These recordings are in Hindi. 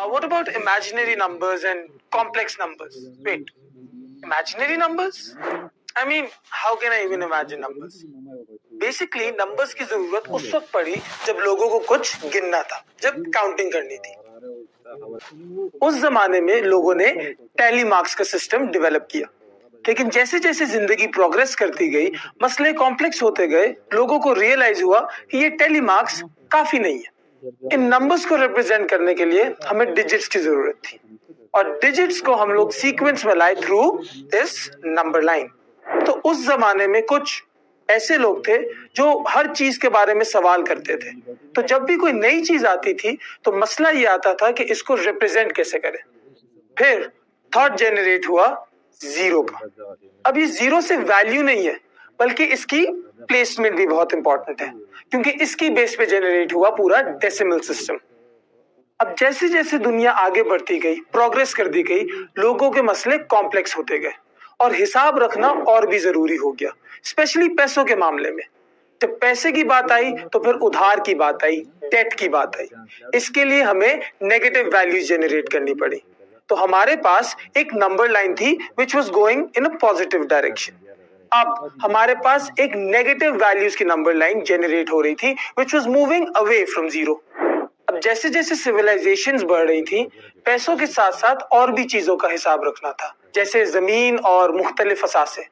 what about imaginary numbers and complex numbers? Wait, imaginary numbers? I mean, how can I even imagine numbers? Basically numbers की जरूरत उस वक्त पड़ी जब लोगों को कुछ गिनना था, जब काउंटिंग करनी थी। उस जमाने में लोगों ने टैली मार्क्स का सिस्टम डेवलप किया, लेकिन जैसे जैसे जिंदगी प्रोग्रेस करती गई, मसले कॉम्प्लेक्स होते गए, लोगों को रियलाइज हुआ कि ये टैली मार्क्स काफी नहीं है। इन नंबर्स को रिप्रेजेंट करने के लिए हमें डिजिट्स की जरूरत थी, और डिजिट्स को हम लोग सीक्वेंस में लाए थ्रू दिस नंबर लाइन। तो उस जमाने में कुछ ऐसे लोग थे जो हर चीज के बारे में सवाल करते थे। तो जब भी कोई नई चीज आती थी तो मसला ये आता था कि इसको रिप्रेजेंट कैसे करें। फिर थॉट जेनरेट हुआ जीरो का। अब ये जीरो से वैल्यू नहीं है, बल्कि इसकी प्लेसमेंट भी बहुत इंपॉर्टेंट है, क्योंकि इसकी बेस पे जेनरेट हुआ पूरा डेसिमल सिस्टम। अब जैसे जैसे दुनिया आगे बढ़ती गई, प्रोग्रेस करती गई, लोगों के मसले कॉम्प्लेक्स होते गए और हिसाब रखना और भी जरूरी हो गया, स्पेशली पैसों के मामले में। जब पैसे की बात आई तो फिर उधार की बात आई, डेट की बात आई। इसके लिए हमें नेगेटिव वैल्यूज जेनरेट करनी पड़ी। तो हमारे पास एक नंबर लाइन थी which was going in a positive direction. अब हमारे पास एक नेगेटिव वैल्यूज की नंबर लाइन जेनरेट हो रही थी which was moving away from zero. अब जैसे जैसे सिविलाइजेशंस बढ़ रही थी, पैसों के साथ साथ और भी चीजों का हिसाब रखना था, जैसे जमीन और मुख्तलिफ असासे।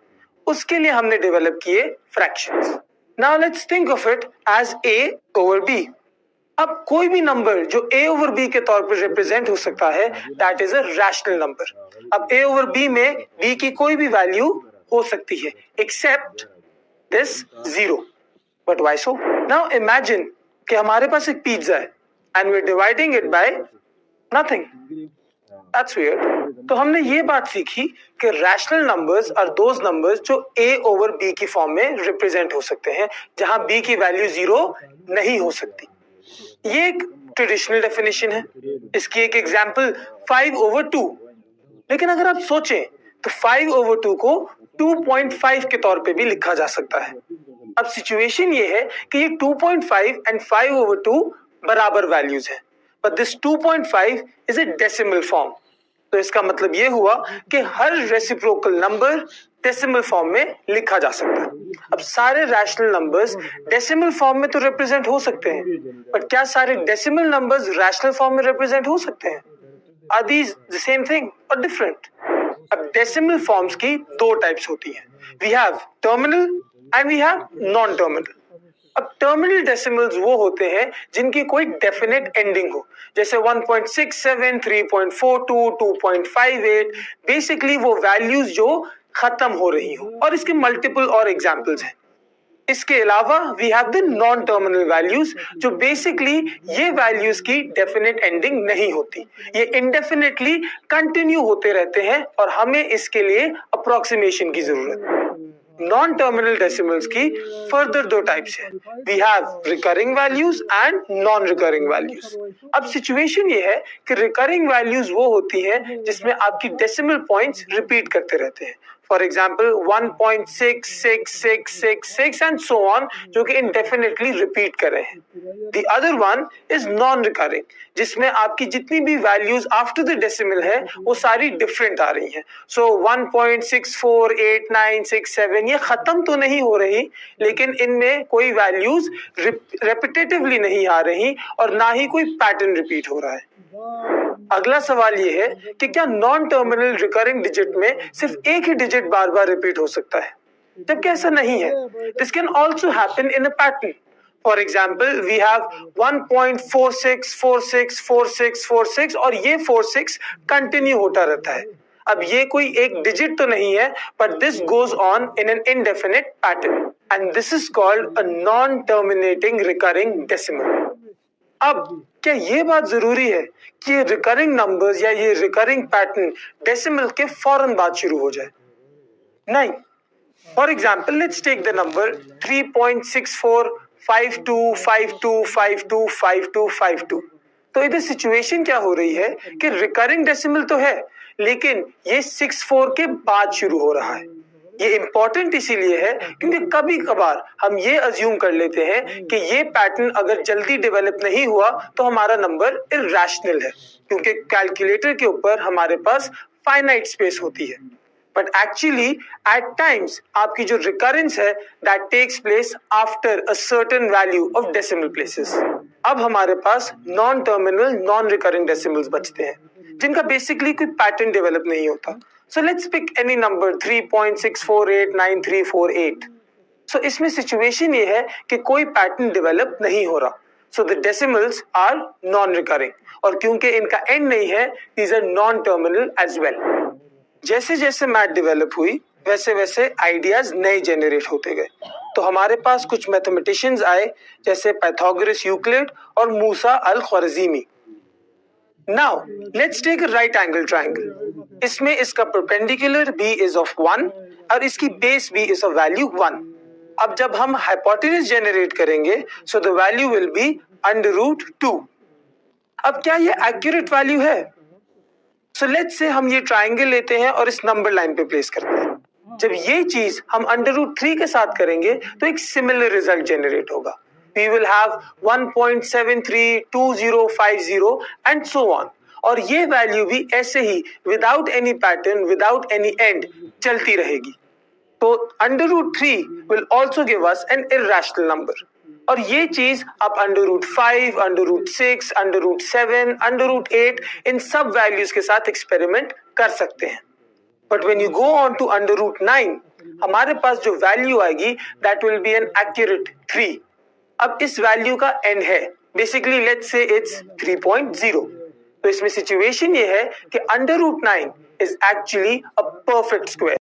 उसके लिए हमने डेवलप किए fractions. Now let's think of it as a over b। अब कोई भी नंबर जो a ओवर b के तौर पर रिप्रेजेंट हो सकता है, that is a rational number. अब a ओवर b में b की कोई भी वैल्यू हो सकती है except this zero. But why so? Now imagine कि हमारे पास एक पिज्जा है and we're dividing it by nothing. That's weird. तो हमने ये बात सीखी कि rational numbers are those numbers जो a ओवर b की फॉर्म में रिप्रेजेंट हो सकते हैं, जहां b की वैल्यू जीरो नहीं हो सकती। ये एक ट्रेडिशनल डेफिनेशन है। इसकी एक एग्जांपल 5 ओवर 2। लेकिन अगर आप सोचें तो 5 ओवर 2 को 2.5 के तौर पे भी लिखा जा सकता है। अब सिचुएशन ये है कि ये 2.5 एंड 5 ओवर 2 बराबर वैल्यूज हैं, but this 2.5 is a decimal form. तो इसका मतलब ये हुआ कि हर रेसिप्रोकल नंबर डेसिमल फॉर्म में लिखा जा सकता है। अब सारे रैशनल नंबर्स डेसिमल फॉर्म में तो रिप्रेजेंट हो सकते हैं, बट क्या सारे डेसिमल नंबर्स रैशनल फॉर्म में रिप्रेजेंट हो सकते हैं? Are these the same thing और डिफरेंट? अब डेसिमल फॉर्म्स की दो टाइप्स होती हैं। We have terminal and we have non terminal. अब टर्मिनल डेसिमल्स वो होते हैं जिनकी कोई डेफिनेट एंडिंग हो, जैसे 1.67, 3.42, 2.58। बेसिकली वो वैल्यूज जो खत्म हो रही हो, और इसके मल्टीपल और एग्जांपल्स हैं। इसके अलावा we have the non terminal values, जो बेसिकली ये वैल्यूज की डेफिनेट एंडिंग नहीं होती, ये इंडेफिनेटली कंटिन्यू होते रहते हैं और हमें इसके लिए अप्रोक्सीमेशन की जरूरत है। नॉन टर्मिनल डेसिमल्स की फर्दर दो टाइप्स हैं। We have recurring values and non recurring values. अब सिचुएशन ये है कि रिकरिंग वैल्यूज वो होती हैं जिसमें आपकी डेसिमल पॉइंट्स रिपीट करते रहते हैं। For example 1.66666 and so on, जो कि इंडेफिनेटली रिपीट कर रहे हैं। The other one is non recurring, जिसमें आपकी जितनी भी वैल्यूज आफ्टर द डेसिमल है वो सारी डिफरेंट आ रही हैं। सो 1.648967 ये खत्म तो नहीं हो रही, लेकिन इनमें कोई वैल्यूज रेपिटेटिवली नहीं आ रही और ना ही कोई पैटर्न रिपीट हो रहा है। अगला सवाल ये है कि क्या नॉन टर्मिनल रिकरिंग डिजिट में सिर्फ एक ही डिजिट बार बार रिपीट हो सकता है, जबकि ऐसा नहीं है। This can also happen in a pattern. For example we have 1.46464646 और ये 46 कंटिन्यू होता रहता है। अब ये कोई एक डिजिट तो नहीं है, but this goes on in an indefinite pattern and this is called a non terminating recurring decimal. अब क्या ये बात जरूरी है कि ये रिकरिंग नंबर्स या ये रिकरिंग पैटर्न डेसिमल के फौरन बाद शुरू हो जाए? नहीं। For example let's take the number 3.645252525252। तो इधर सिचुएशन क्या हो रही है कि रिकरिंग डेसिमल तो है, लेकिन ये 64 के बाद शुरू हो रहा है। ये इंपॉर्टेंट इसीलिए है क्योंकि कभी कभार हम ये अज्यूम कर लेते हैं कि ये पैटर्न अगर जल्दी डेवलप नहीं हुआ तो हमारा नंबर इरैशनल है, क्योंकि कैलकुलेटर के ऊपर हमारे पास फाइनाइट स्पेस होती है। बट एक्चुअली एट टाइम्स आपकी जो रिकरेंस है that takes place after a certain value of decimal places. अब हमारे पास non terminal non recurring decimals बचते हैं जिनका बेसिकली कोई पैटर्न डेवलप नहीं होता। So let's pick any number 3.6489348। So इसमें सिचुएशन ये है कि कोई पैटर्न डेवलप नहीं हो रहा, so the decimals are non recurring, और क्योंकि इनका एंड नहीं है these are non terminal as well. जैसे जैसे मैथ डेवलप हुई वैसे वैसे आइडियाज नए जेनरेट होते गए, तो हमारे पास कुछ मैथमेटिशियंस आए जैसे पाइथागोरस यूक्लिड और Musa al Khwarizmi. Now let's take a right angle triangle. इसमें इसका परपेंडिकुलर b इज ऑफ 1 और इसकी base b is of value 1। अब जब हम हाइपोटेनस जनरेट करेंगे so the value will be √2। अब क्या ये एक्यूरेट वैल्यू है? सो लेट्स से हम ये ट्रायंगल लेते हैं और इस नंबर लाइन पे प्लेस करते हैं। जब ये चीज हम √3 के साथ करेंगे तो एक सिमिलर रिजल्ट जनरेट होगा। We will have 1.732050 and so on, और ये वैल्यू भी ऐसे ही without any pattern without any end चलती रहेगी। तो √3 will also give us an irrational number, और ये चीज आप √5, √6, √7, √8 इन सब वैल्यूज के साथ एक्सपेरिमेंट कर सकते हैं। But when you go on to √9 हमारे पास जो वैल्यू आएगी that will be an accurate 3। अब इस वैल्यू का एंड है बेसिकली लेट्स से इट्स 3.0। तो इसमें सिचुएशन ये है कि √9 is actually a perfect square.